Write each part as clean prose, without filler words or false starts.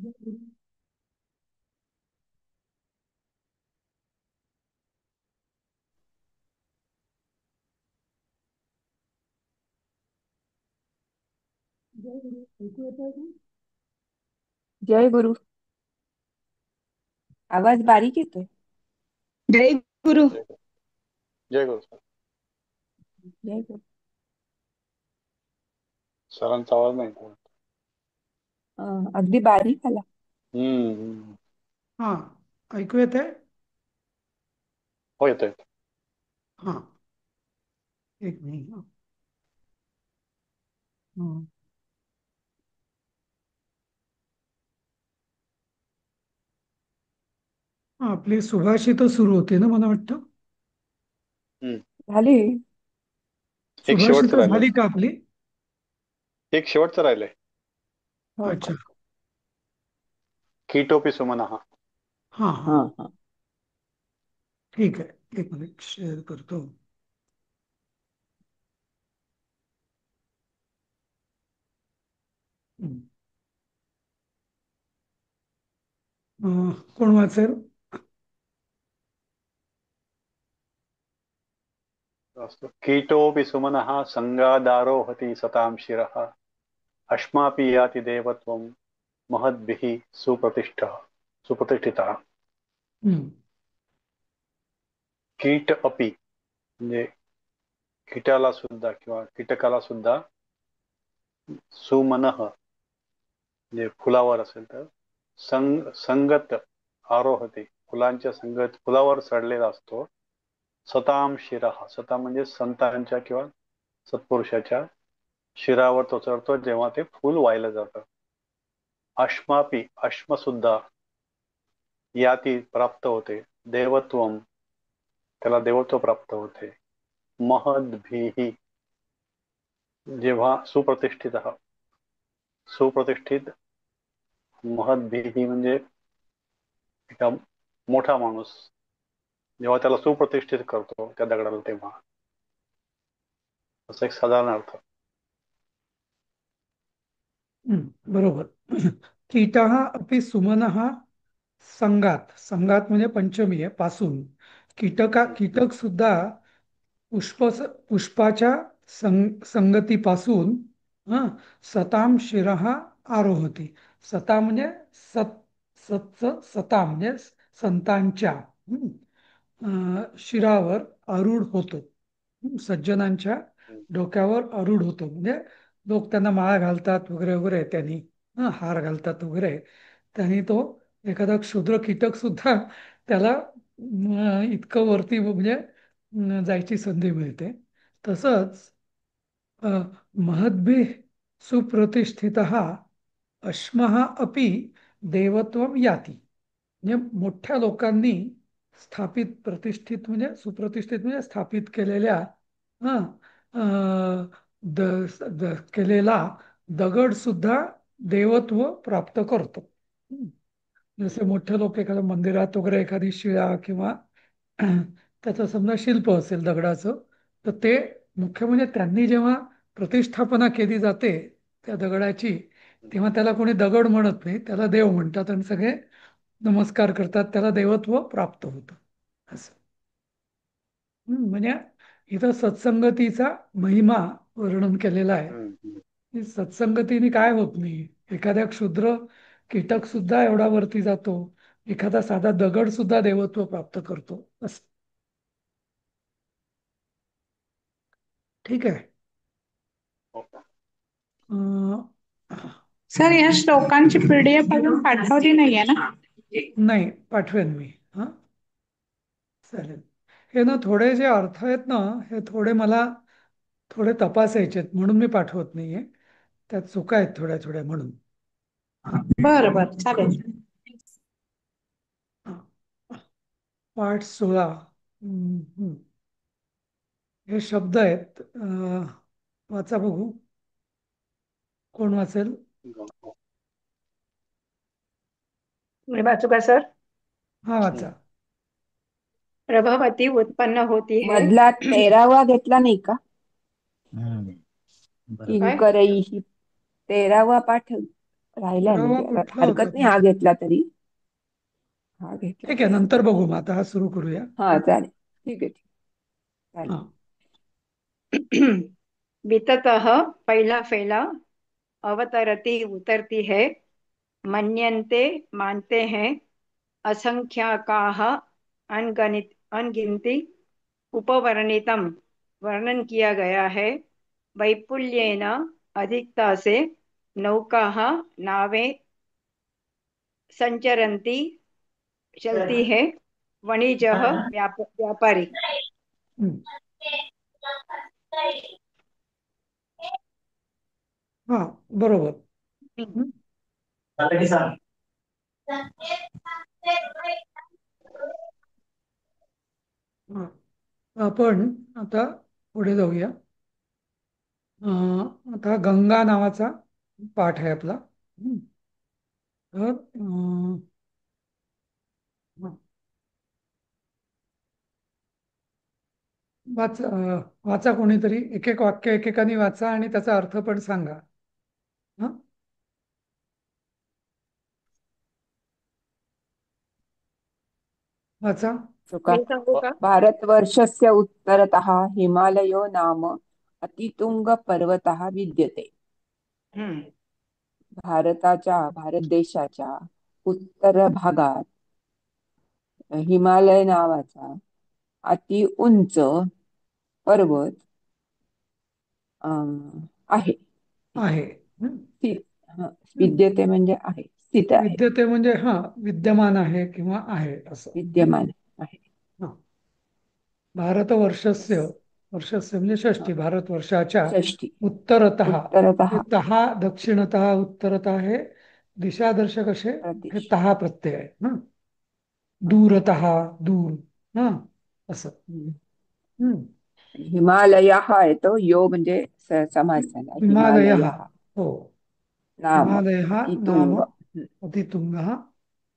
ऐकू येतंय का? जय गुरु. आवाज बारीक येतोय. जय गुरु. जय गुरु. जय गुरु सर. जय गुरु. सरांचा आवाज नाही येत. अगदी बारीक आला. हम्म. हा, ऐकू येतंय? हो, येतोय. हा, एक मिनिट. हं. आपली सुभाषित सुरू होते ना, मला वाटतं. हम्म. झाली. एक शेवटचं सुभाषित राहिलंय. झाली का आपली? एक शेवटचं राहिलंय. हो का? अच्छा. कीटोपी सुमनः. हा हा, हा हा. ठीक आहे. एक मिनिट शेअर करतो. हं. कोण वाचेल? अस्तु. कीटोपि सुमनः संगादारोहति सतां शिरः अश्मापि याति देवत्वं महद्भिः सुप्रतिष्ठितः. हं. कीट अपि म्हणजे कीटाला सुद्धा किंवा कीटकाला सुद्धा सुमनः म्हणजे फुलावर असेल तर संगत आरोहते फुलांच्या संगत फुलावर चढलेला असतो. सताम शिरः सता म्हणजे संतांच्या किंवा सत्पुरुषाच्या शिरावर तो चढतो जेव्हा ते फूल वाहिलं जातं. अश्मापी अश्म सुद्धा याती प्राप्त होते. देवत्वम त्याला देवत्व प्राप्त होते. महद्भिः जेव्हा सुप्रतिष्ठित महद्भिः म्हणजे एका मोठा माणूस जेव्हा त्याला सुप्रतिष्ठित करतो त्या दगडाला तेव्हा असं एक साधारण अर्थ. बरोबर. कीटः अपि सुमनः संगात. संगात म्हणजे पंचमी आहे, पासून. कीटक सुद्धा पुष्प पुष्पाच्या संगतीपासून हा सताम शिरः आरोहती. सता म्हणजे सत सता म्हणजे संतांच्या शिरावर आरूढ होतो. सज्जनांच्या डोक्यावर आरूढ होतो म्हणजे लोक त्यांना माळा घालतात वगैरे वगैरे, त्यांनी हार घालतात वगैरे. त्यांनी तो एखादा क्षुद्र कीटक सुद्धा त्याला इतकं वरती म्हणजे जायची संधी मिळते. तसंच महद्भिः सुप्रतिष्ठितः अश्मः अपि देवत्वं याती. म्हणजे मोठ्या लोकांनी स्थापित प्रतिष्ठित म्हणजे सुप्रतिष्ठित म्हणजे स्थापित केलेल्या हा केलेला दगड सुद्धा देवत्व प्राप्त करतो. जसे मोठे लोक एखाद्या मंदिरात वगैरे एखादी शिळा किंवा त्याचं समजा शिल्प असेल दगडाचं, तर ते मुख्य म्हणजे त्यांनी जेव्हा प्रतिष्ठापना केली जाते त्या दगडाची, तेव्हा त्याला कोणी दगड म्हणत नाही, त्याला देव म्हणतात आणि सगळे नमस्कार करतात, त्याला देवत्व प्राप्त होतं असं. म्हणजे इथं सत्संगतीचा महिमा वर्णन केलेला आहे. ही सत्संगतीने काय होत नाही, एखाद्या क्षुद्र कीटक सुद्धा एवढा वरती जातो, एखादा साधा दगड सुद्धा देवत्व प्राप्त करतो असं. ठीक आहे. अं, सर या श्लोकांची पीडीएफ अजून पाठवली नाहीये ना? नाही, पाठवेन मी. हा, चालेल. हे ना थोडे जे अर्थ आहेत ना, हे थोडे मला थोडे तपासायचे आहेत म्हणून मी पाठवत नाहीये. त्यात चुका आहेत थोड्या थोड्या म्हणून. बरं बरं, चालेल. हा. पाठ 16. हे शब्द आहेत. वाचा बघू, कोण वाचेल? मी वाचू का सर? हा, वाचा. प्रभवती उत्पन्न होती है. मधला 13वा घेतला नाही का? बरोबर. काय? किंकरई 13वा पाठ राहिलाय 13वा म्हणजे कुठला होता हरकत नाही हा तुमचा? घेतला तरी. हा घेतला ठीक आहे, तरी नंतर बघू. मग आता हा सुरू करूया. हा चालेल. ठीक आहे चालेल. हा. विततः पहला फैला अवतरती उतरती है, मन्यन्ते मानते हैं असंख्याकाः, अनगणित अनगिनती उपवर्णितम वर्णन किया गया है। वैपुल्येन अधिकता से नौकाः नावें संचरन्ति चलती है, वणिजः व्यापारी। हम्म. हा, बरोबर. हम्म. हा. आपण आता पुढे जाऊया. आता गंगा नावाचा पाठ आहे आपला. तर हा. वाचा कोणीतरी, एक एक वाक्य एकेकाने वाचा आणि त्याचा अर्थ पण सांगा. हा. वाचा. का मी सांगू का? भारतवर्षस्य उत्तरतः हिमालयो नाम अतितुंगपर्वतः विद्यते. हम्म. भारत देशाच्या उत्तर भागात हिमालय नावाचा अति उंच पर्वत आहे. आहे. हम्म. स्थित हा, हम्म. विद्यते म्हणजे आहे, स्थित आहे, विद्यते म्हणजे हा, विद्यमान आहे किंवा आहे असं. विद्यमान आहे. हा. भारतवर्षस्य, वर्षस्य म्हणजे षष्टी, भारतवर्षाच्या षष्ठी उत्तरतः, हे उत्तरतः तहा दक्षिणतः उत्तरतः हे दिशादर्शक असे हे प्रदेश. तहा प्रत्यय आहे ना. दूरतः, दूर, हा, असं. हम्म. हम्म. हिमालय हा येतो, यो म्हणजे समास झाला. हिमालय, हिमालय हो, नाम हिमालय नाम अतितुंग अतितुंग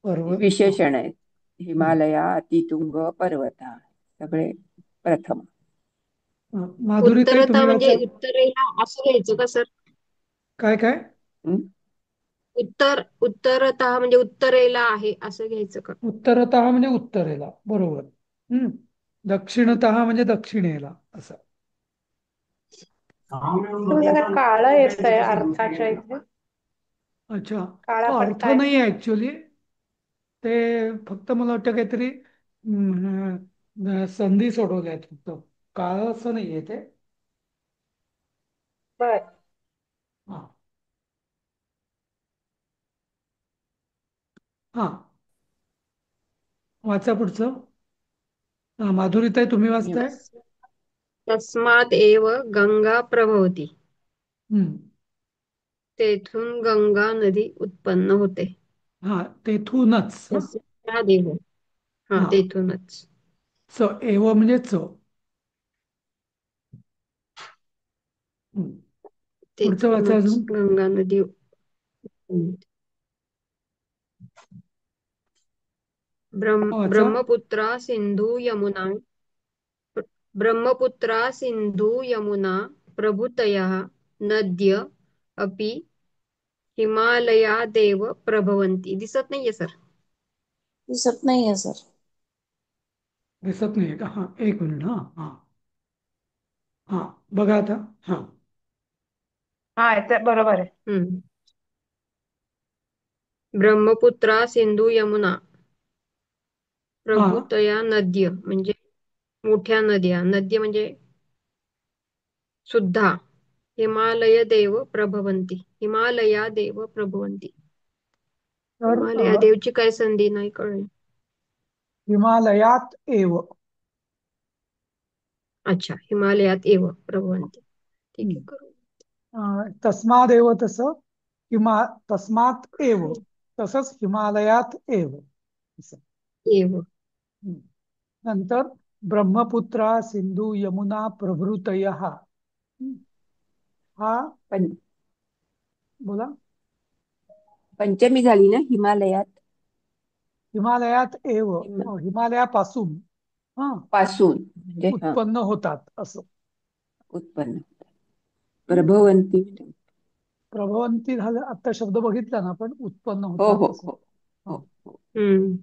पर्वत. विशेषण आहेत. हिमालया अतितुंग पर्वत सगळे प्रथम. माधुरीताई उत्तरता तुम्ही म्हणजे वाचा. उत्तरेला असं घ्यायचं का सर? काय काय? हम्म. उत्तरता म्हणजे उत्तरेला आहे असं घ्यायचं का? उत्तरतः म्हणजे उत्तरेला, बरोबर. हम्म. दक्षिणतः म्हणजे दक्षिणेला असं. तुला काळं येतंय अर्थाच्या इथे. अच्छा, काळा तो अर्थ पट्टा आहे. नाही आहे ऍक्च्युली. ते फक्त मला वाटतं काहीतरी संधी सोडवल्या आहेत फक्त. काळ असं नाहीये ते. बर. हा. हा, वाचा पुढचं. माधुरीताई तुम्ही वाचताय. तस्मात् एव गंगा प्रभवती. हम्म. तेथून गंगा नदी उत्पन्न होते. हा, तेथूनच. हा. तस्मादेव. हा, हा, तेथूनच. च एव म्हणजे च. हम्म. पुढचं वाचा तेथूनच अजून. गंगा नदी उत्पन्न होते. वाचा. ब्रह्मपुत्रा सिंधू यमुना ब्रह्मपुत्रा सिंधू यमुना प्रभृतयः नद्य अपि हिमालयादेव प्रभवन्ति. दिसत नाहीये सर? दिसत नाहीये सर. दिसत नाहीये का? हा, एक मिनिट. हा. हा. हा, बघा आता. हा. हा, बरोबर आहे. ब्रह्मपुत्रा सिंधू यमुना हा. प्रभूतया नद्य म्हणजे मोठ्या नद्या, नद्य म्हणजे सुद्धा हिमालयादेव प्रभवन्ति. हिमालयादेव प्रभवन्ति. तर हिमालयादेवची काय संधी नाही कळली. हिमालयात एव. अच्छा, हिमालयात एव प्रभवन्ति. ठीक आहे, करू. तस्मादेव तसं तस्मात एव तसंच हिमालयात एव असं. एव. हम्म. नंतर ब्रह्मपुत्रा सिंधू यमुना प्रभृतयः. हा, पण बोला. पंचमी झाली ना. हिमालयात हिमालयात एव, हिमालयापासून हा पासून म्हणजे हा उत्पन्न होतात असं. उत्पन्न प्रभवंती प्रभवंती झालं आता शब्द बघितला ना आपण, उत्पन्न हो होतात हो असं. हो हा. हो हो. हम्म.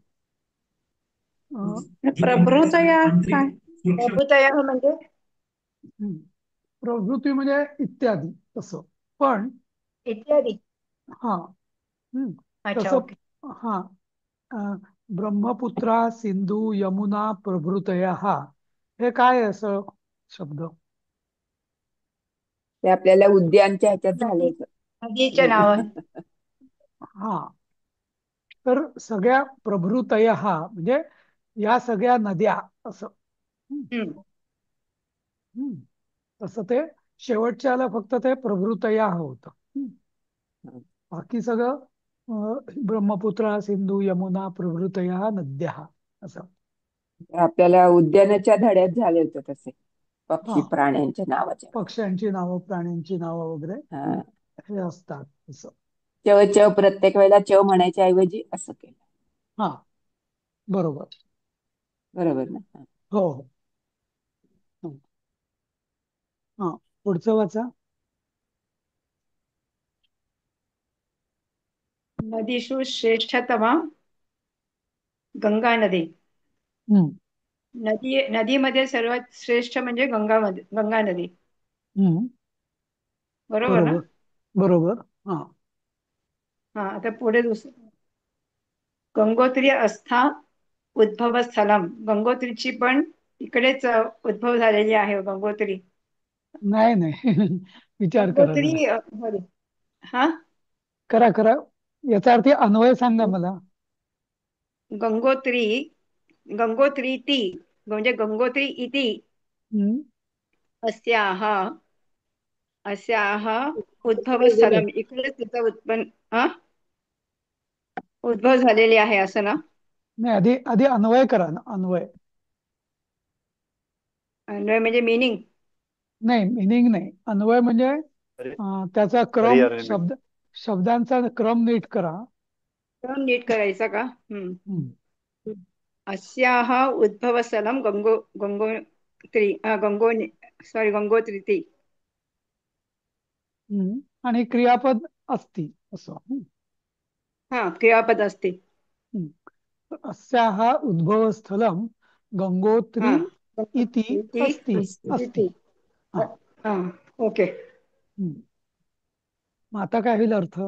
अं, प्रभृतया काय? प्रभूतय म्हणजे हम्म. प्रवृत्ती म्हणजे इत्यादी तसं. पण इत्यादी. हा. हम्म. अच्छा, तसं. ओके. हा. अं, ब्रह्मपुत्रा सिंधू यमुना प्रभृतया हा, हे काय आहे असं शब्द? ते आपल्याला उद्यानच्या ह्याच्यात नदी, झालेच. नदीचे नाव. हा. तर सगळ्या प्रभृतय हा म्हणजे या सगळ्या नद्या असं. हम्म. हम्म. हम्म. तसं ते शेवटच्याला फक्त ते प्रभृतया होतं. बाकी सगळं ब्रह्मपुत्रा सिंधू यमुना प्रभृतया नद्या असं. आपल्याला उद्यानाच्या धड्यात झाले होते तसे हा. पक्षी प्राण्यांच्या नावाच्या. पक्ष्यांची नावं, प्राण्यांची नावं वगैरे हा. हे असतात असं. च प्रत्येक वेळेला च म्हणायच्या ऐवजी असं केलं. हा. बरोबर. बरोबर ना. हा. हो हो. हो. हा. पुढचं वाचा. नदीषु श्रेष्ठतमा गंगा नदी. हम्म. नदीमध्ये सर्वात श्रेष्ठ म्हणजे गंगा नदी. हम्म. बरोबर ना? बरोबर. बरोबर. हा. हा. आता पुढे दुसरं, गंगोत्री आस्था उद्भव स्थलम. गंगोत्रीची पण इकडेच उद्भव झालेली आहे गंगोत्री. नाही नाही. विचार करा गंगोत्री जरा. sorry. हा. करा करा. याचा अर्थ अन्वय सांगा मला. गंगोत्री, गंगोत्री ती म्हणजे गंगोत्री इति हम्म. अस्याः अस्याः उद्भवस्थलम. इकडेच तिचं उद्भव झालेले आहे असं ना? नाही, आधी आधी अन्वय करा ना, अन्वय. अन्वय म्हणजे मिनिंग. नाही, मिनिंग नाही, अन्वय म्हणजे त्याचा क्रम, रिअरेंजमेंट. शब्दांचा क्रम नीट करा. टर्म नीट करायचा का? हम्म. अस्याः उद्भवस्थलम गंगोत्री. हम्म. आणि क्रियापद असती असं. हा, क्रियापद असते. हम्म. अस्याः उद्भवस्थलम हा. गंगोत्री इति गंगोत्री अस्ति इति. अस्ति. हा. हा. ओके. हम्म. मग आता काय होईल अर्थ?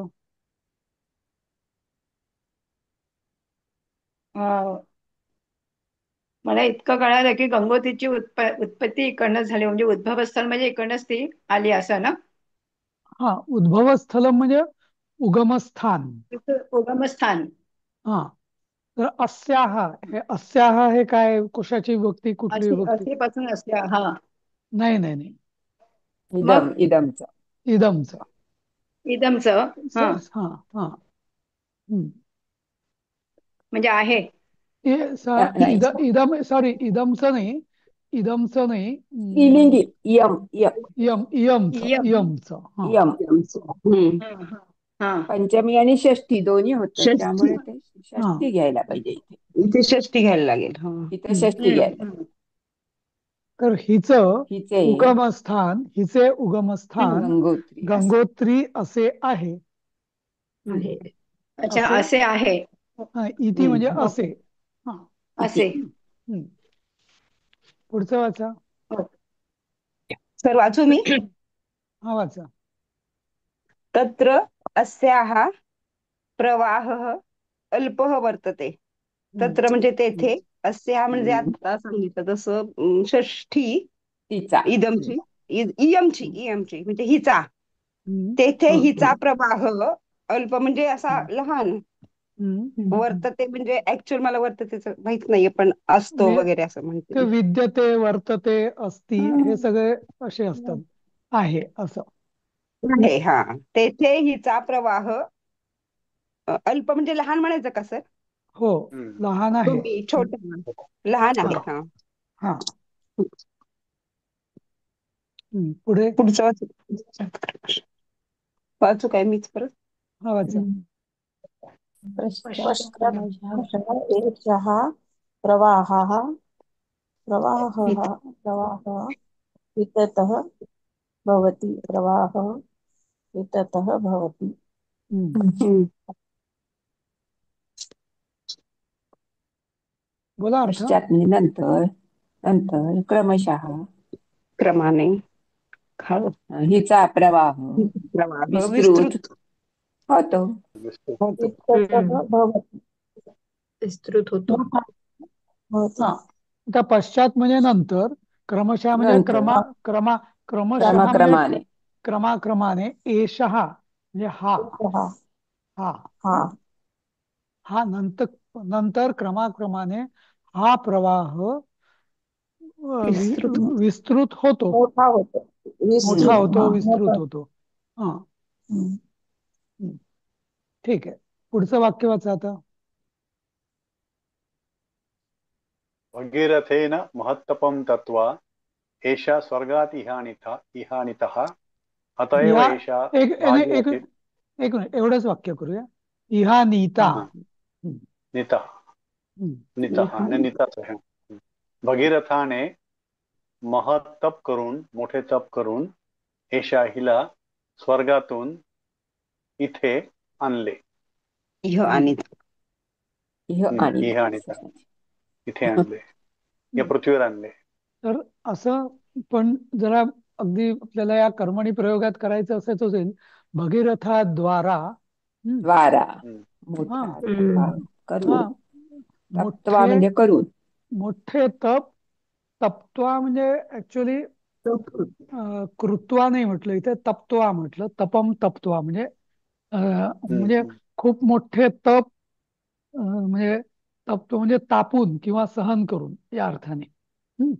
मला इतकं कळालं की गंगोत्रीची उत्पत्ती इकडनं झाली, म्हणजे उद्भवस्थल म्हणजे इकडनंच ती आली असं ना? हा. उद्भवस्थलम म्हणजे उगमस्थान. तिचं उगमस्थान. हा. तर अस्याः, हे काय, कशाची विभक्ती, कुठली विभक्ती? असेपासून अस्या. हा. नाही नाही नाही. मग इदमचं. इदमचं. इदमचं. हा. हा. हा. हम्म. म्हणजे आहे. नाही. इदम, सॉरी, इदमचं नाही. स्त्रीलिंगी इयम इयम इयम. इयमचं. हा. इयम. हा. हा. हा. पंचमी आणि षष्ठी दोन्ही होतं, षष्ठी. त्यामुळे ते हा. षष्ठी घ्यायला पाहिजे इथे. इथे षष्टी घ्यायला लागेल. हा. इथे षष्ठी घ्यायला. तर हिचे हिचे उगमस्थान गंगोत्री असं. गंगोत्री असे आहे. आहे. अच्छा, असे. असे आहे. इति म्हणजे असे. ओके. हा. असे. हम्म. पुढचं वाचा. सर वाचू मी? हा, वाचा. तत्र अस्याः प्रवाहः अल्पः वर्तते. तत्र म्हणजे तेथे, अस्या म्हणजे आता सांगितलं तसं, षष्ठी तिचा. इयमची म्हणजे हिचा. हम्म. तेथे हिचा प्रवाह अल्प म्हणजे असा लहान. हम्म. वर्तते म्हणजे ऍक्च्युअल मला वर्ततेच माहित नाहीये, पण असतो वि- वगैरे असं म्हणते ते मी. विद्यते, वर्तते, असती, हे हम्म. सगळे असे असतात. आहे असं. आहे. हा. तेथे हिचा प्रवाह अल्प म्हणजे लहान म्हणायचं का सर? हो, लहान आहे. तुम्ही छोट लहान आहे. हा. हा. हा. पुढे. पुढचं वाचू काय मीच परत? हा, वाचा. पश्चात् एषः प्रवाहः प्रवाहः विततः भवति. प्रवाहः विततः भवति हम्म. बोला अर्थ. पश्चात म्हणजे नंतर नंतर क्रमशः क्रमाने खाळ हिचा प्रवाह प्रवाह विस्तृत विस्तृत होतो. विस्तृत. होतो. विततः भवति विस्तृत होतो. भवति हा आता पश्चात म्हणजे नंतर, क्रमशः म्हणजे नंतर क्रमशः म्हणजे क्रमाक्रमाने क्रमाक्रमाने, एषः म्हणजे हा एषः हा हा हा नंतर नंतर क्रमाक्रमाने हा प्रवाह विस्तृत होतो. विस्तृत होतो, मोठा होतो मोठा विस्तृत होतो, मोठा विस्तृत होतो. हा. हम्म. हम्म. ठीक आहे. पुढचं वाक्य वाचा आता. भगीरथेन महत्तपं दत्वा एषा स्वर्गात् इहानितः अत एव या एषा एक एक भागीरथी एक मिनिट एवढंच वाक्य करूया. इहा नीता. हा, हम्म. नीतः नीतः आणि इहान नीताच आहे. भगीरथाने महत्तप करून, मोठे तप करून, एषा हिला स्वर्गातून इथे आणले. इह हम्म. आणि इह आणि इह आणि इथे आणले, या पृथ्वीवर आणले. तर असं पण जरा अगदी आपल्याला या कर्मणी प्रयोगात करायचं असंच असेल, भगीरथाद्वारा. द्वारा हम्म. हा मोठा हम्म. तपा करून हा तप्त्वा मोठे म्हणजे करून मोठे तप. तप्त्वा म्हणजे ऍक्च्युअली कृत्वा नाही म्हटलं, इथे तप्त्वा म्हटलं. तपम तप्त्वा म्हणजे म्हणजे हम्म. खूप मोठे तप, म्हणजे तप्तो म्हणजे तापून किंवा सहन करून या अर्थाने. हम्म.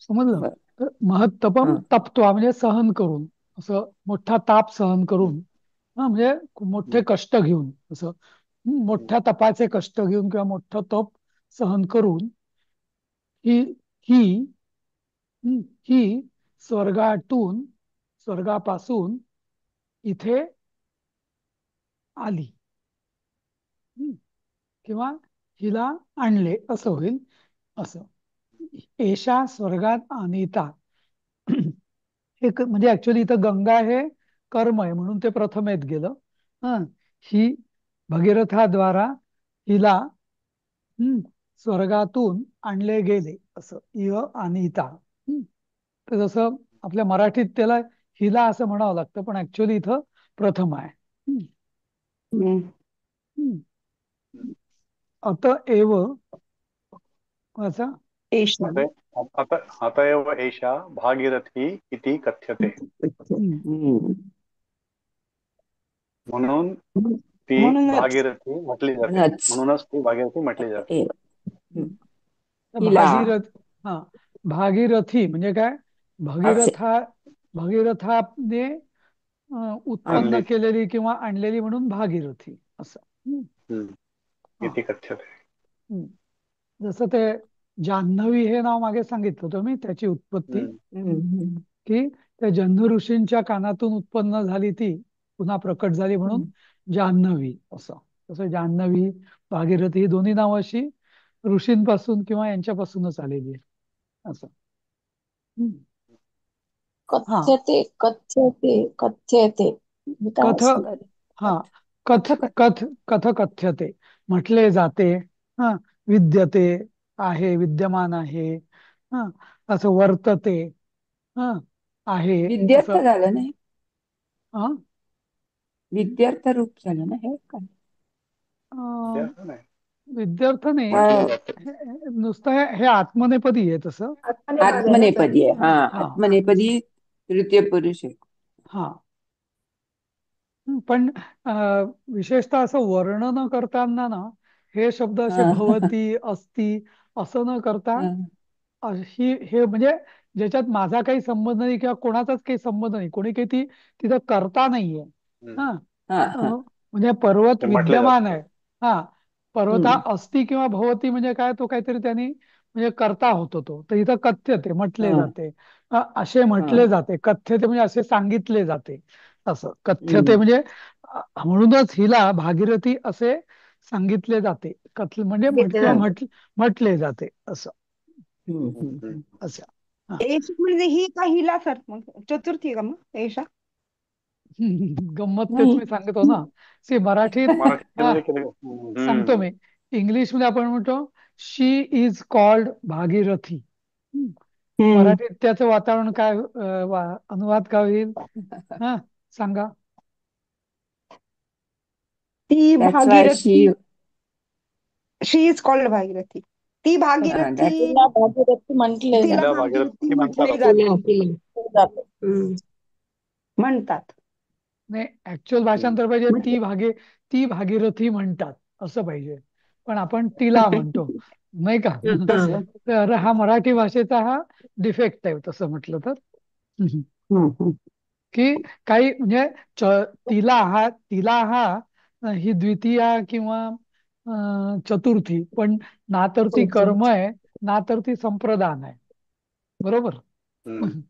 समजलं. बर तर महत्तपम हा तप्त्वा म्हणजे सहन करून, असं मोठा ताप सहन करून. हा म्हणजे खूप मोठे कष्ट घेऊन असं. मोठ्या तपाचे कष्ट घेऊन किंवा मोठं तप सहन करून ही ही ही स्वर्गापासून इथे आली. हम्म. किंवा हिला आणले असं होईल. असं एषा स्वर्गात अनिता. एक म्हणजे ऍक्च्युअली इथं गंगा हे कर्म आहे म्हणून ते प्रथम येत गेलं. हा ही भगीरथाद्वारा हिला स्वर्गातून आणले गेले असं इह अनिता. तर जसं आपल्या मराठीत त्याला हिला असं म्हणावं लागतं, पण ऍक्च्युअली इथं प्रथम आहे. हम्म. हम्म. अतएव वाचा. एषा अत एव एषा भागीरथी इति कथ्यते. हम्म. म्हणून ती म्हणूनच भागीरथी म्हटली जाते. म्हणूनच म्हणूनच ती भागीरथी म्हटली आता जाते. एव तर हिला हा भागीरथी म्हणजे काय? असे भगीरथाने उत्पन्न आणली. केलेली किंवा आणलेली म्हणून भागीरथी असं. हा. इति कथ्यते. हम्म. जसं ते जान्हवी हे नाव मागे सांगितलं होतं मी, त्याची उत्पत्ती की त्या जन्म ऋषींच्या कानातून उत्पन्न झाली, ती पुन्हा प्रकट झाली म्हणून जान्हवी असं. तसं जान्हवी, भागीरथी ही दोन्ही नावं अशी ऋषींपासून किंवा यांच्यापासूनच आलेली आहे असं. हा कथ्यते कथ्यते कथ्यते हे काय कथ असतं? हा कथ कथ कथ कथ्यते म्हटले जाते. हा विद्यते आहे, विद्यमान आहे. हा असं वर्तते. हा आहे विद्यार्थ असं. झालं नाही, हा विद्यार्थ रूप झालं ना हे काय अं, विद्यार्थ नाही, विद्यार्थ नाही. म्हटले जाते. नुसतं हे आत्मनेपदी आहे तसं. आत्मनेपदी आहे. हा हा आत्मनेपदी तृतीय पुरुष आहे. हा पण विशेषतः असं वर्ण न करताना ना, हे शब्द असे हा, भवती अस्ति असं न करता, हा, ही हे म्हणजे ज्याच्यात माझा काही संबंध नाही किंवा कोणाचाच काही संबंध नाही, कोणी काही तिथं करता नाहीये. हम्म. हा हा, हा. म्हणजे पर्वत ते म्हटले विद्यमान जाते. आहे. हा पर्वत हा हम्म, अस्ति किंवा भवती म्हणजे काय, तो काहीतरी त्यांनी म्हणजे करता होतो तो. तर इथं कथ्यते म्हटले हा, जाते. असे हा. म्हटले जाते. कथ्यते म्हणजे असे सांगितले जाते असं. कथ्यते हम्म, म्हणजे म्हणूनच हिला भागीरथी असे सांगितले जाते. म्हणजे घेतले किंवा जाते. म्हटले जाते असं. हम्म. असं. हा एषा म्हणजे ही का हिला सर मग चतुर्थी का मग एषा गंमत तेच नाही मी सांगतो ना. मराठीत हा मराठीमध्ये केलं. सांगतो हम्म. मी. इंग्लिश मध्ये आपण म्हणतो शी इज कॉल्ड भागीरथी. हम्म. हम्म. मराठीत त्याचं वातावरण काय अनुवाद काय होईल? हा, सांगा. ती that's why she Bhagirathi, she is called Bhagirathi. ती भागीरथी, दॅट्स तिला भागीरथी म्हटले तिला तिला जाते. भागीरथी भागीरथी म्हणतात म्हटले असं. तिला जाते, तिला जाते. म्हणतात. नाही, ऍक्च्युअल हम्म. भाषांतर पाहिजे म्हणजे ती भागीरथी म्हणतात असं पाहिजे. पण आपण तिला म्हणतो, नाही का? हा. तर हा मराठी भाषेचा हा डिफेक्ट आहे तसं म्हटलं तर. हम्म, हम्म. की काही म्हणजे तिला हा ही द्वितीया किंवा चतुर्थी, पण ना तर ती कर्म आहे, ना तर ती संप्रदान आहे. बरोबर. हम्म.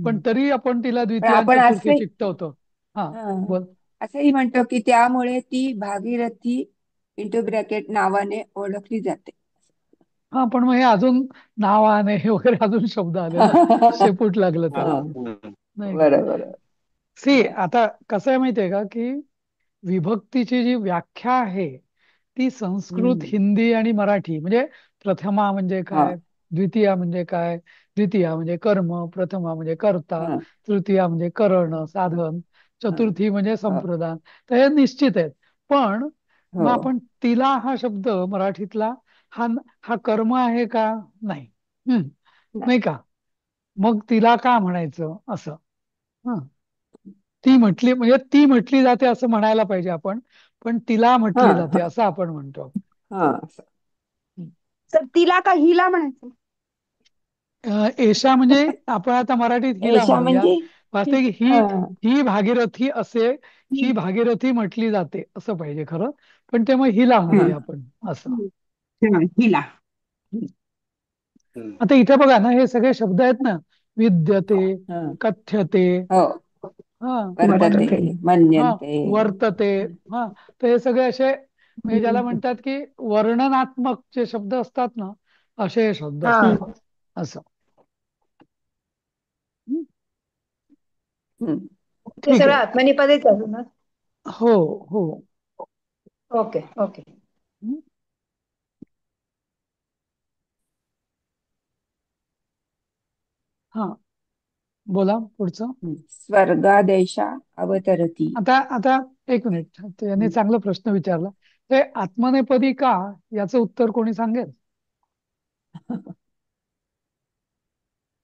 पण तरी आपण तिला पण द्वितीया आणि आपण चतुर्थी असे चिकटवतो. हा, बोल. असंही म्हणतो की त्यामुळे ती भागीरथी इंटू ब्रॅकेट नावाने ओळखली जाते. हा, पण मग हे अजून नावाने हे वगैरे अजून शब्द आले ना, शेपूट लागलं हा. तर, हं, नाही का? बरोबर. सी, आता कसं आहे माहितीये का, की विभक्तीची जी व्याख्या आहे ती संस्कृत, हम्म. हिंदी आणि मराठी, म्हणजे प्रथमा म्हणजे हा काय, द्वितीया म्हणजे काय, द्वितीया म्हणजे कर्म, प्रथमा म्हणजे कर्ता, हा तृतीया म्हणजे करण साधन, हा चतुर्थी म्हणजे हा. संप्रदान. तर हे निश्चित आहेत. पण मग हो आपण तिला हा शब्द मराठीतला हा हा कर्म आहे का? नाही. हम्म. नाही. नाही का? मग तिला का म्हणायचं असं? हं. ती म्हटली म्हणजे ती म्हटली जाते असं म्हणायला पाहिजे आपण, पण तिला हा म्हटली जाते हा असं आपण म्हणतो. हा असं. हं. तर तिला का हिला म्हणायचं? एषा म्हणजे आपण आता मराठीत हिला एशा म्हणूया. म्हणजे वास्तविक ही हा ही भागीरथी असे, ही भागीरथी म्हटली जाते असं पाहिजे खरं. पण ते मग हिला हा म्हणूया आपण असं. हिला. हं. हम्म. आता इथे बघा ना, हे सगळे शब्द आहेत ना, विद्यते, हा. कथ्यते, हो हा, वर्तते वर्तते. हा, मन्यन्ते. वर्तते, हा. तर हे सगळे असे म्हणजे ज्याला हम्म. म्हणतात की वर्णनात्मक जे शब्द असतात ना, असे हे शब्द हा. असतात असं. हं. हम्म. ते ठीक सगळं आहे. आत्मनेपदीच आहे ना. हो, हो. Okay okay. हं. हा, बोला पुढचं. स्वर्गादेशा अवतरती. आता आता एक मिनिट, यांनी चांगला प्रश्न विचारला. हे आत्मनेपदी का, याचं उत्तर कोणी सांगेल?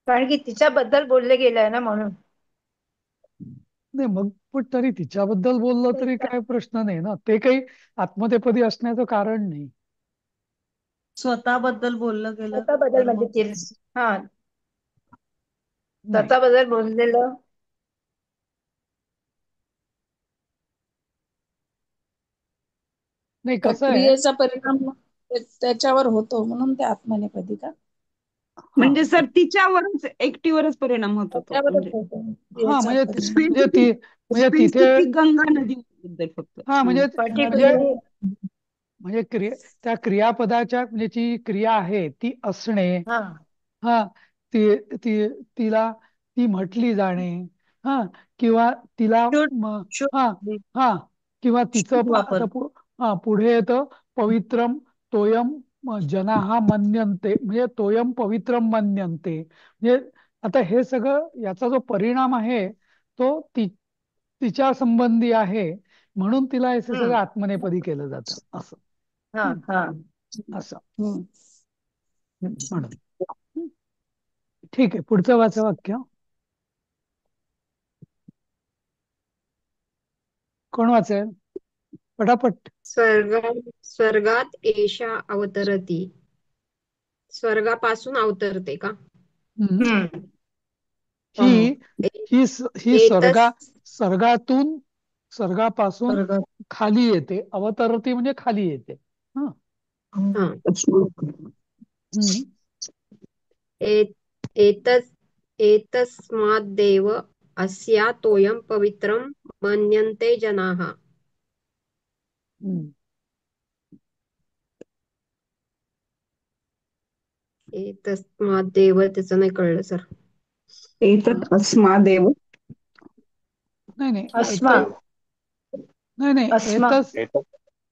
कारण की तिच्याबद्दल बोलले गेलंय ना म्हणून. नाही, मग पण तरी तिच्याबद्दल बोललं तरी काय प्रश्न नाही ना, ते काही आत्मनेपदी असण्याचं कारण नाही. स्वतःबद्दल बोललं गेलं स्वतःबद्दल तर म्हणजे मग हा, नाही, स्वतःबद्दल बोललेलं. नाही, त्या कसं आहे. क्रियेचा परिणाम त्याच्यावर होतो म्हणून ते आत्मनेपदी का? हा, म्हणजे सर तिच्यावरच, एकटीवरच परिणाम होतो तो, त्याच्यावरच म्हणजे होतो हा, क्रियेचा परिणाम. म्हणजे ती म्हणजे तिथे, स्पेसिफिक गंगा नदी बद्दल फक्त. हा, म्हणजे पर्टिक्युलरली. म्हणजे त्या क्रियापदाच्या म्हणजे जी क्रिया आहे ती असणे, हा. हा, ती ती तिला ती म्हटली जाणे, हा, किंवा तिला शुड हा, शुड हा, किंवा तिचं शुड आता वापर. हा पुढे येतं पवित्रम तोयम जनाहा मन्यन्ते, म्हणजे तोयम पवित्रम मन्यन्ते. म्हणजे आता हे सगळं याचा जो परिणाम आहे तो तिच्या संबंधी आहे, म्हणून तिला हे सगळं हम्म. आत्मनेपदी केलं जातं असं. हा हं. हा. असं हम्म. म्हणून. हं. ठीक आहे, पुढचं वाचा वाक्य. कोण वाचेल पटापट? स्वर्गात एषा अवतरती. स्वर्गापासून अवतरते का? हं. हम्म. ही ही ही एतस स्वर्गापासून स्वर्गात. खाली येते. अवतरती म्हणजे खाली येते. हं. हा. हं. एतस् एतस्माद्देव अस्या तोयं पवित्रं मन्यन्ते जनाः. हं. एतस्माद्देव त्याचं नाही कळलं सर. एतत् अस्मादेव. नाही नाही अस्मा नाही नाही अस्मा एतत्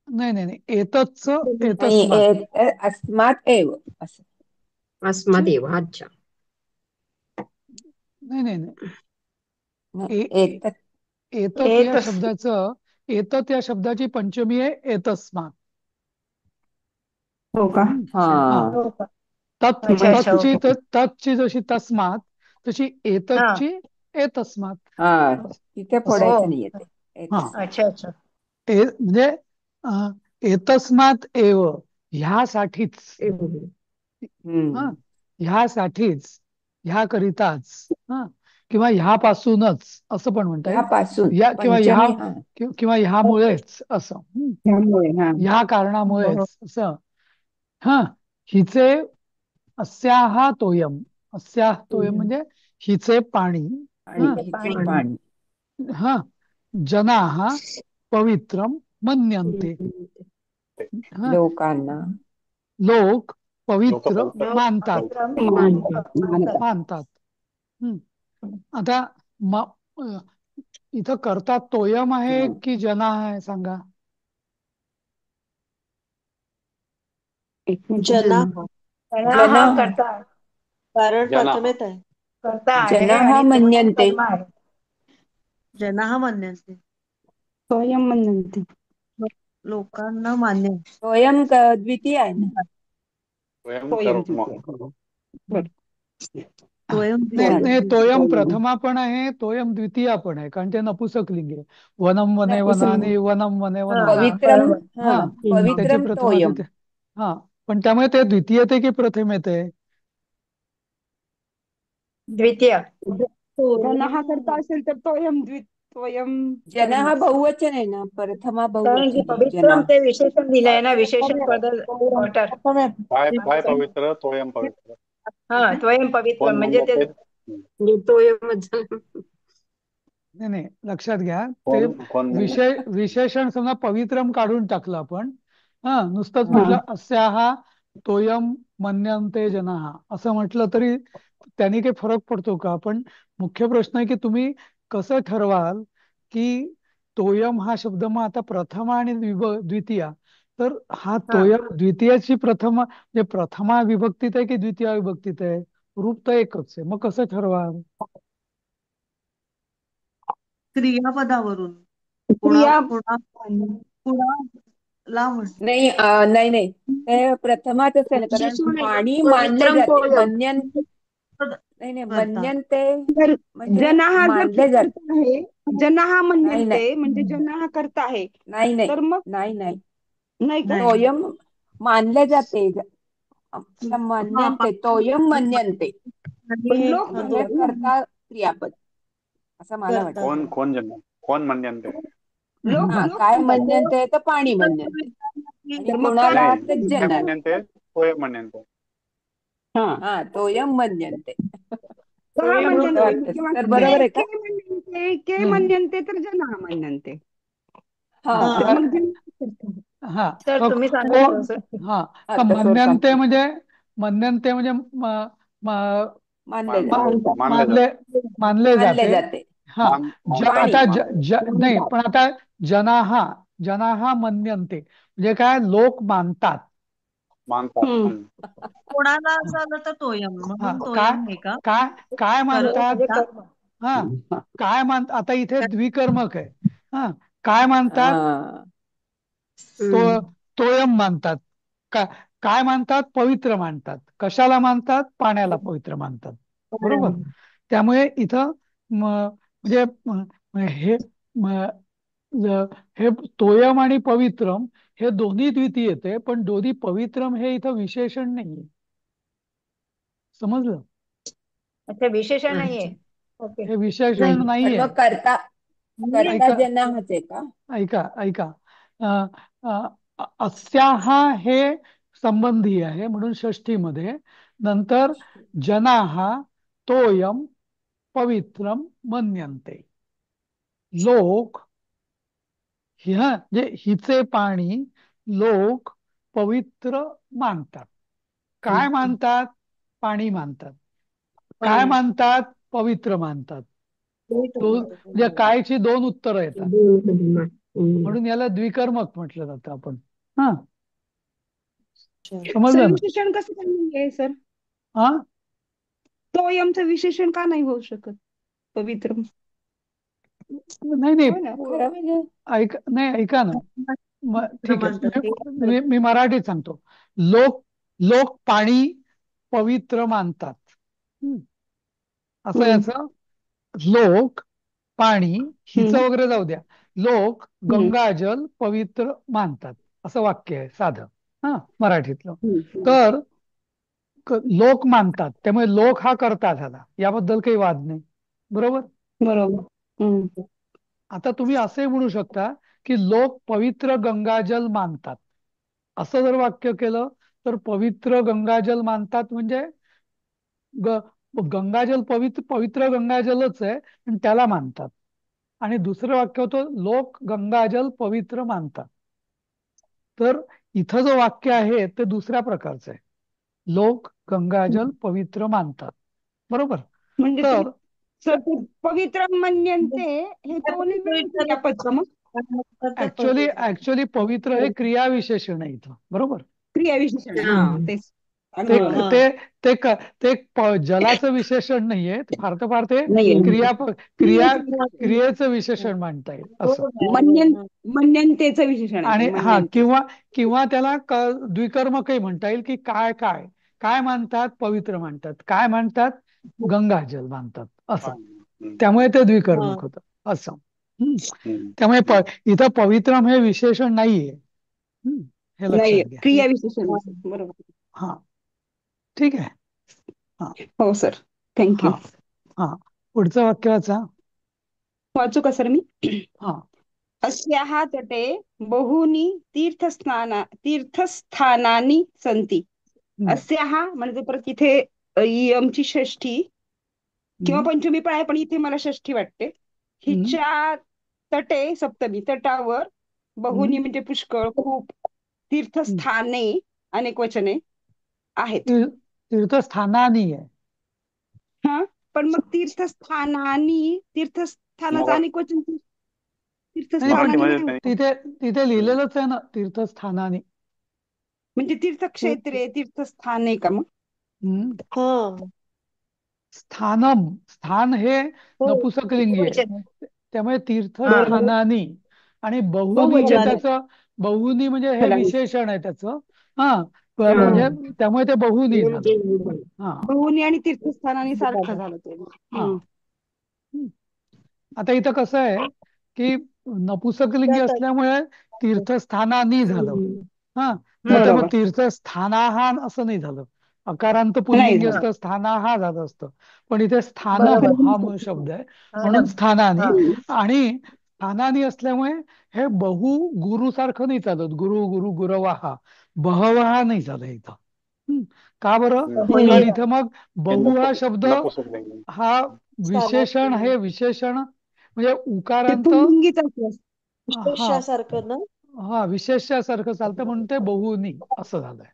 नाही नाही नाही एतच नाही एतस्मात अस्मात् एव असं. अस्मदेव. अच्छा. नाही नाही नाही नाही, ए- एतत् एतत या एतस् शब्दाचं एतत या शब्दाची पंचमी आहे एतस्मात. हो का? हम्म. हा हा हो का? तत् अच्छा अच्छा तत्ची ओके. तत्ची जशी तस्मात तशी हा एततची एतस्मात हा तिथे असं. हो फोडायचं नाहीये ते हा एतस्. अच्छा अच्छा म्हणजे अं, एतस्मात एव ह्यासाठीच हा हम्म. ह्यासाठीच ह्याकरिताच हा किंवा ह्यापासूनच असं पण म्हणता येईल. ह्यापासून या किंवा ह्या पंचमी हा किंवा ह्यामुळेच असं त्यामुळे हा ह्या हो, हो. कारणामुळेच असं. हा हिचे अस्याहा तोयम अस्याह तोयम म्हणजे हिचे पाणी. आणि हा ते हिचे पाणी पाणी हा जनाः पवित्रम मन्यन्ते. हा लोकांना लोक लोक पवित्र पवित्र लोक मानतात पवित्र मानतात. मानतात. आता म- अ, इथं करता तोयम आहे हं. की जना आहे सांगा. जना जना जन हा करता कारण जना प्रथमेत आहे. करता आहे जनाः आणि त्याची मन्यन्ते कर्म आहे. जनाः मन्यन्ते. स्वयं म्हणते. लोकांना मान्य. स्वयं द्वितीय आहे ना. स्वयं स्वयं कर्म द्वितीय. हो. बर. स्वयं नाही चालेल. नाही तोयम स्वयं. प्रथमा पण आहे तोयम द्वितीया पण आहे कारण ते नपुसक लिंग आहे. वनम वने नपुसक वनानी वनम वने हा वनानी. हा पवित्रम बरोबर. हा हा त्याची पवित्रम प्रथमा तोयम. द्वितीय. हा पण त्यामुळे ते द्वितीय येते की प्रथम येते. द्वितीय जनाः करता असेल तर स्वयं जन हा करणच. बहुवचन आहे ना. प्रथमा कारण की बहुवचन आहे जना. पवित्रम ते विशेषण दिलंय ना विशेषण पद ऑर्डर. काय पवित्र तोयम पवित्र हा त्वयं पवित्रम कोण म्हणजे म्हणलं ते ते म्हणजे तोयमच झाला. नाही नाही लक्षात घ्या ते कोण म्हणलं विशेषण समजा पवित्रम काढून टाकलं आपण. हा नुसतंच हा. म्हटलं अस्याहा तोयम मन्यन्ते जनाः असं म्हटलं तरी त्यांनी काही फरक पडतो का. पण मुख्य प्रश्न आहे की तुम्ही कसं ठरवाल की तोयम हा शब्द मग आता प्रथमा आणि द्वितीया. तर हा हा तोयम द्वितीयाची प्रथमा म्हणजे प्रथमा विभक्तीत आहे की द्वितीया विभक्तीत आहे. रूप तर एकच आहे मग कसं ठरवाल. क्रियापदावरून कुणा क्रिया कुणा कुणाला म्हण. नाही नाही नाही ते प्रथमाच असेल कारण विशेषण आहे. पाणी मानले पवित्रम जाते. तोयम. मन्यंत नाही नाही करता मन्यंते जर म्हणजे जनाः जर मानले जाते. करता आहे जनाः नाही नाही म्हणते म्हणजे जनाः करता आहे नाही नाही तर मग नाही नाही नाही का. नाही तोयम मानले जाते. आता हा हा मन्यन्ते तोयम मन्यन्ते पण आणि लोक हे म्हणतात ना करता क्रियापद असं मला करता वाटतं. कोण जन्म कोण म्हणते लोक हा लोक काय म्हणतात ना. मन्यन्ते तर पाणी मन्यन्ते आणि तर मग काय कुणाला तर नाही काय जनाला. म्हणते तोयम म्हणते हा हा तोयम मन्यन्ते सहा तोयम असं म्हणते वाटतं. किंवा तर बरोबर आहे का. के म्हणते के नाही नाही म्हणते तर जनाः म्हणते. हा हा तर तर मग जनाः. हा तर तुम्ही सांगा थोडंसं. हा हा का तसं मन्यन्ते सांगते म्हणजे मन्यन्ते म्हणजे मानले जाते. मानतात. मानले मानले जाते मानले मानले जाते. जाते. हा पाणी आता नाही मानतात. पण आता जनाः जनाः मन्यन्ते म्हणजे काय लोक मानतात. मानतात कोणाला असं आलं तर तोयम हा म्हणून काय तोयम आहे का काय काय मानतात. म्हणजे करता कर्म. हा काय आता इथे द्विकर्मक आहे. हा काय मानतात हा तो हम्म. तोयम मानतात. का काय मानतात पवित्र मानतात. कशाला मानतात पाण्याला पवित्र मानतात. बरोबर. त्यामुळे इथं म्हणजे हे हे तोयम आणि पवित्रम हे दोन्ही द्वितीय येते पण दोन्ही पवित्रम हे इथं विशेषण नाहीये. समजलं. अच्छा विशेषण नाहीये. अच्छा. ओके. हे विशेषण पण नाहीये. मग करता करता ऐका जनाहच आहे का. ऐका ऐका अ, अस्याहा हे संबंधी आहे म्हणून षष्ठीमध्ये. नंतर जनाहा तोयम पवित्रम मन्यन्ते. लोक म्हणजे हिचे पाणी लोक पवित्र मानतात. काय मानतात पाणी मानतात. काय पाणी मानतात पवित्र मानतात. म्हणजे कायची दोन उत्तरं येतात, हम्म. म्हणून याला द्विकर्मक म्हटलं जातं आपण. हा, सर समजलं ना? विशेषण कसं काय नाहीये सर? हा, तो यमचं विशेषण का नाही होऊ शकत पवित्र? नाही नाही, हो ना, खरं म्हणजे नाही ऐका ना, ठीक आहे, मी मराठीत सांगतो. लोक लोक पाणी पवित्र मानतात. हम्म. असं हम्म, याचं, लोक पाणी, हम्म, हिचं वगैरे जाऊ द्या, लोक हम्म, गंगाजल पवित्र मानतात, असं वाक्य आहे साधं, हा, मराठीतलं. हम्म. तर लोक मानतात, त्यामुळे लोक हा कर्ता झाला, याबद्दल काही वाद नाही, बरोबर. बरोबर. हम्म. आता तुम्ही असे म्हणू शकता की लोक पवित्र गंगाजल मानतात, असं जर वाक्य केलं तर पवित्र गंगाजल मानतात म्हणजे गंगाजल पवित्र पवित्र गंगाजलच आहे आणि त्याला मानतात. आणि दुसरं वाक्य होतं लोक गंगाजल पवित्र मानतात. तर इथं जो वाक्य आहे ते दुसऱ्या प्रकारचं आहे, लोक गंगाजल पवित्र मानतात, बरोबर. म्हणजे ते तर सर ते पवित्र म्हणते हे दोन्ही मिळून क्रियापद का मग? ऍक्च्युली पवित्र हे क्रियाविशेषण आहे इथं, बरोबर. क्रियाविशेषण आहे. हा तेच ते अगदी बरोबर. ते ते क- ते जलाचं विशेषण नाहीये, फार तर फार ते नाहीये. क्रियेचं विशेषण मानता येईल असं. मन्यंतेचं विशेषण आहे ते, आणि हा, मन्यंते. किंवा किंवा त्याला द्विकर्मकही म्हणता येईल की काय काय काय मानतात, पवित्र मानतात, काय मानतात, गंगाजल मानतात, असं. हम्म. त्यामुळे ते द्विकर्मक होतं असं. हम्म. हम्म. त्यामुळे इथं पवित्रम हे विशेषण नाहीये. हे लक्षात नाही घ्या. क्रियाविशेषण आहे. बरोबर. हा, ठीक आहे. हा हो सर, थँक्यू. हा हा, पुढचं वाक्य वाचा. वाचू का सर मी? हा, अस्याः तटे बहूनि तीर्थस्थानानि सन्ति. हम्म, अस्याः म्हणजे परत इथे यमची षष्ठी किंवा हम्म, पंचमी पण आहे, पण इथे मला षष्ठी वाटते. हम्म, हिच्या तटे सप्तमी, तटावर बहुनी हम्म, म्हणजे पुष्कळ, खूप, हम्म. तीर्थस्थाने अनेक वचने आहेत. तीर्थस्थानानी आहे. हा, पण मग तीर्थस्थानाचं मग अनेक वचन नाही, पण तीर्थस्थानानी मराठीमध्ये नाही होत. नाही. तिथे लिहिलेलंच आहे ना, तीर्थस्थानानी. म्हणजे तीर्थक्षेत्रे, तीर्थस्थाने का मग? हम्म. स्थानम, स्थान हे नपुसकलिंगी आहे, त्यामुळे तीर्थस्थानानी. आणि बहुनी हे बहुवचन त्याचं, बहुनी म्हणजे हे फलानी. विशेषण आहे त्याचं. हा, म्हणजे त्यामुळे ते बहुनी झालं. हा बहुनी आणि तीर्थस्थानानी सारखं झालं ते. हा. आता इथं कसं आहे की नपुसकलिंगी असल्यामुळे तीर्थस्थानानी झालं. हा, नाही तर मग बरोबर. तीर्थस्थानाहान असं नाही झालं, अकारांत नाही पुल्लिंगी झालं. असतं, स्थाना हा झालं असतं. पण इथे स्थानम हा मूळ शब्द आहे, म्हणून स्थानानी. आणि स्थानानी असल्यामुळे हे बहु गुरु सारखं नाही चालत, गुरु गुरु गुरवाहा बहवहा नाही झालं इथं. का बरं? कारण इथं मग बहु हा शब्द नपुसकलिंगी. हा विशेषण, हे विशेषण म्हणजे ते उकारांत. पुल्लिंगीच असलं. हा हा, विशेषासारखं चालतं म्हणून ते बहुनी असं झालंय.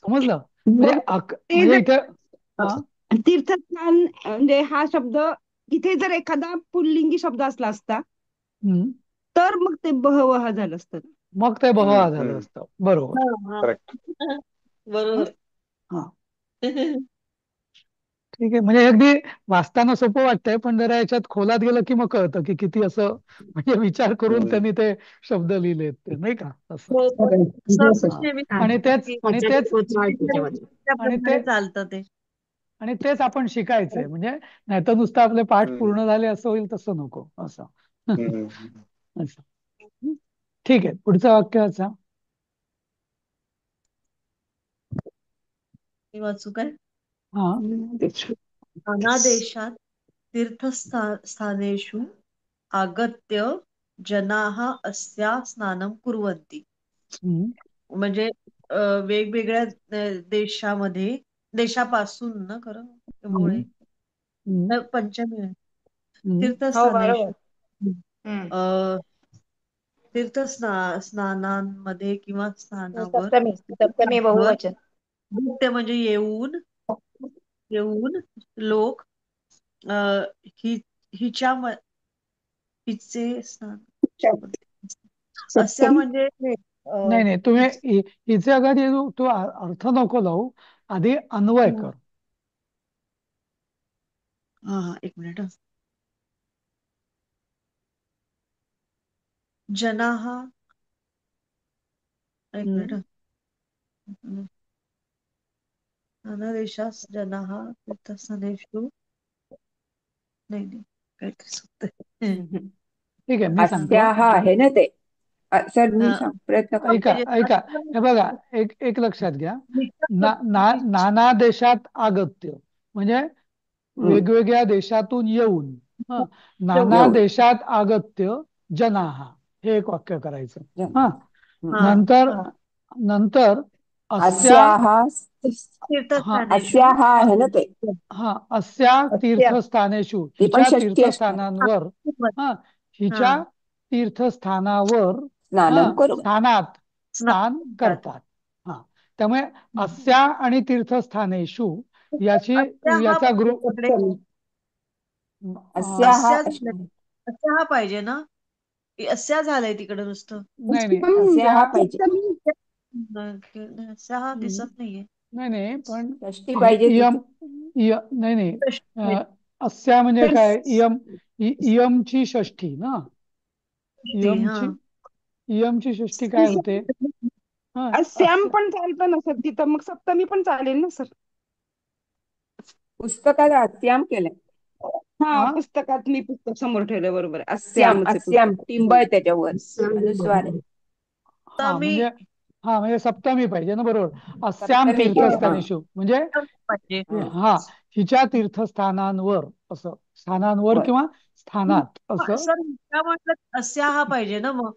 समजलं? म्हणजे ते म्हणजे जर इथे हा, तीर्थस्थान म्हणजे हा शब्द इथे जर एखादा पुल्लिंगी शब्द असला असता हम्म, तर मग ते बहवहा झालं असतं. मग ते बहवा झालं हम्म. असतं, बरोबर. करेक्ट. हा हा. ठीक आहे, म्हणजे अगदी वाचताना सोपं वाटतंय, पण जरा याच्यात खोलात गेलं की मग कळतं की किती असं म्हणजे विचार करून त्यांनी ते शब्द लिहिलेत ते, नाही का, असं. हा. आणि तेच आणि तेच आणि ते आणि तेच आपण शिकायचंय, म्हणजे नाही तर नुसतं आपले पाठ पूर्ण झाले असं होईल, तसं नको असं. असं. ठीक आहे, पुढचा वाक्याचा. वाचू काय? हा, अनादेशात तीर्थस्थानेषु आगत्य जनाः अस्या स्नानं कुर्वन्ति. हम्म, म्हणजे वेगवेगळ्या देशापासून ना खरं हम्म, मुळे हम्म, पंचमी आहे. हम्म, तीर्थस्थानेषु स्नानांमध्ये किंवा स्नानावर सप्तमी बहुवचन. नृत्य म्हणजे येऊन लोक हि हिच्या म- हिचे स्नान अस्या सप्तमी म्हणजे नाही नाही, तुम्ही हिचे अगदी तू अर्थ नको लावू, आधी अन्वय कर. हा हा, एक मिनिट हं. जनाः एक मिनिट हम्म. हं. नानादेशास जनाः तीर्थस्थानेषु नाही नाही काहीतरी चुकतंय. ठीक आहे, मी सांगतो. अस्याः आहे ना ते. सर मी हा, प्रयत्न ऐका करते. ऐका, हे बघा, हिच्या एक लक्षात घ्या. नाना देशात आगत्य म्हणजे वेगवेगळ्या देशातून येऊन, नाना येऊन. देशात आगत्य जनाः, हे एक वाक्य करायचं. हा, हा नंतर अस्या, अस्याः हा तीर्थस्थानेषु अस्याः आहे ना ते. हा अस्या तीर्थस्थानेषु, ते पण हिच्या षष्ठी असणार. तीर्थस्थानांवर, हा हिच्या तीर्थस्थानावर, स्नानम करू. स्थानात स्नान करतात. करतात. हा, त्यामुळे अस्या आणि तीर्थस्थानेषु अस्या हा याचा ग्रुप तिकडे अस्याः अस्या हा पाहिजे ना, अस्या झालंय तिकडे नुसतं. नाही नाही, अस्याः पाहिजे. अस्या हा दिसत नाहीये. नाही पण षष्ठी पाहिजे इयम, तिथे. नाही षष्ठी अस्या म्हणजे काय, इयमची षष्ठी ना, हा इयमची षष्ठी काय होते? हा, अस्याम पण चालतं ना सर तिथं, मग सप्तमी पण चालेल ना सर. पुस्तकात अस्याम केलंय. हा, पुस्तकात मी पुस्तक समोर ठेवलं, बरोबर. अस्याम अस्यामचे अस्याम पुस्तक. टिंब आहे त्याच्यावर अनुस्वार आहे. म्हणजे सप्तमी पाहिजे ना, बरोबर. अस्याम सप्तमी तीर्थस्थानेषु म्हणजे पाहिजे. हिच्या तीर्थस्थानांवर, असं स्थानांवर वर. किंवा स्थानात असं. सर त्या म्हटलं अस्या हा पाहिजे ना, मग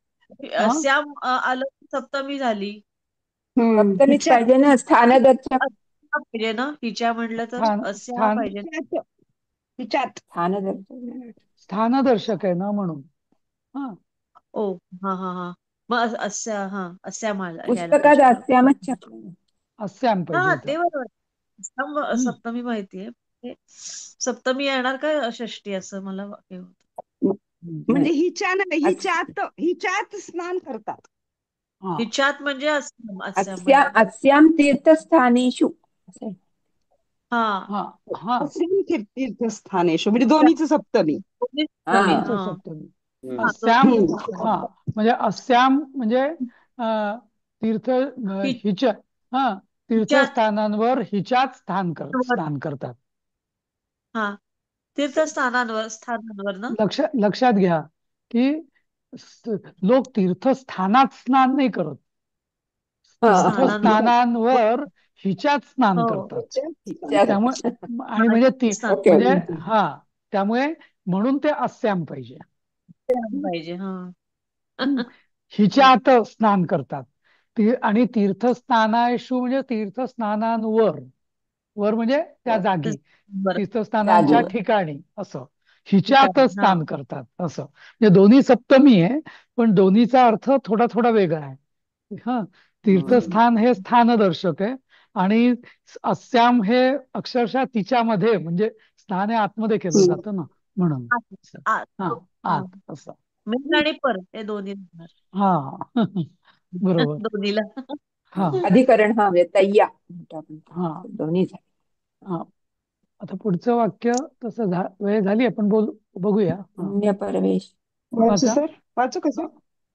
अस्या आलं सप्तमी झाली. सप्तमीच पाहिजे ना, स्थानदर्शक पाहिजे ना, हिच्या म्हटलं तर अस्या हा पाहिजे. हिच्यात स्थानदर्शक स्थानदर्शक आहे ना, म्हणून. हा, ओ हा हा हा, मग अस्या अस्या घ्यायला पुस्तकात पाहिजे. अस्यामच छापलं. अस्याम पाहिजे हा इथं. ते बरोबर. सप्तमी माहितीये, सप्तमी येणार का षष्टी असं मला हे होतं. म्हणजे हिच्यात स्नान करतात. हिच्यात म्हणजे अस्याम तीर्थस्थानेषु हा अस्याम तीर्थस्थानेषु म्हणजे दोन्हीच सप्तमी. सप्तमी. अस्याम, म्हणजे अस्याम म्हणजे हिच्या तीर्थस्थानांवर हिच्याच स्नान करतात. हा, स्थानांवर ना. लक्षात घ्या की लोक तीर्थस्थानात स्नान नाही करत, तीर्थस्थानांवर हिच्यात स्नान करतात. त्यामुळे आणि म्हणजे त्यामुळे म्हणून ते अस्याम पाहिजे. हिच्यात स्नान करतात. आणि तीर्थस्नानेषु म्हणजे तीर्थस्नानांवर, वर म्हणजे त्या जागी, तीर्थस्थानांच्या ठिकाणी, असं हिच्यात स्नान करतात असं. म्हणजे दोन्ही सप्तमी आहे, पण दोन्हीचा अर्थ थोडा थोडा वेगळा आहे. हा, तीर्थस्थान हे स्थानदर्शक आहे आणि अस्याम हे अक्षरशः तिच्यामध्ये, म्हणजे स्नान हे आतमध्ये केलं जातं ना, म्हणून. आत असं. मेन आणि पर हे दोन्ही. हा बरोबर. दोन्हीला अधिकरण व्यतय्या दोन्ही झाले. आता पुढचं वाक्य तसं वेळ झाली, आपण बघूया. पुण्यपरवेश वाचू कसं?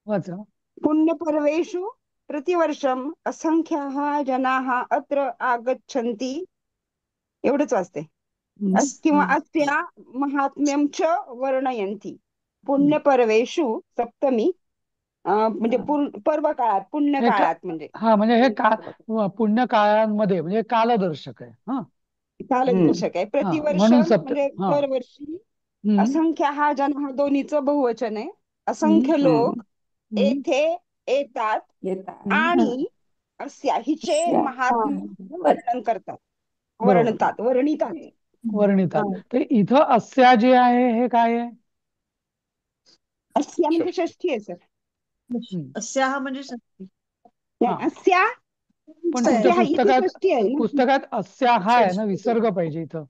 वाचा. पुण्यपर्वेषु प्रतिवर्षम असंख्याः जनाः अत्र आगच्छन्ति. एवढंच वाचते. किंवा अस्या महात्म्यं च वर्णयन्ति. पुण्यपर्वेषु सप्तमी म्हणजे पर्व काळात, पुण्य काळात, म्हणजे म्हणजे हे पुण्य काळांमध्ये, म्हणजे कालदर्शक आहे. कालदर्शक आहे. प्रतिवर्ष म्हणजे दरवर्षी. असंख्याः जनाः दोन्हीचं बहुवचन आहे. असंख्य लोक येथे येतात आणि अस्या हिचे महात्म्य वर्णन करतात, वर्णितात. तर इथं अस्या जे आहे हे काय आहे? अस्या म्हणजे षष्ठी आहे सर. अस्या म्हणजे षष्ठी. अस्या पण तुमच्या पुस्तकात अस्या हा आहे ना, विसर्ग पाहिजे इथं.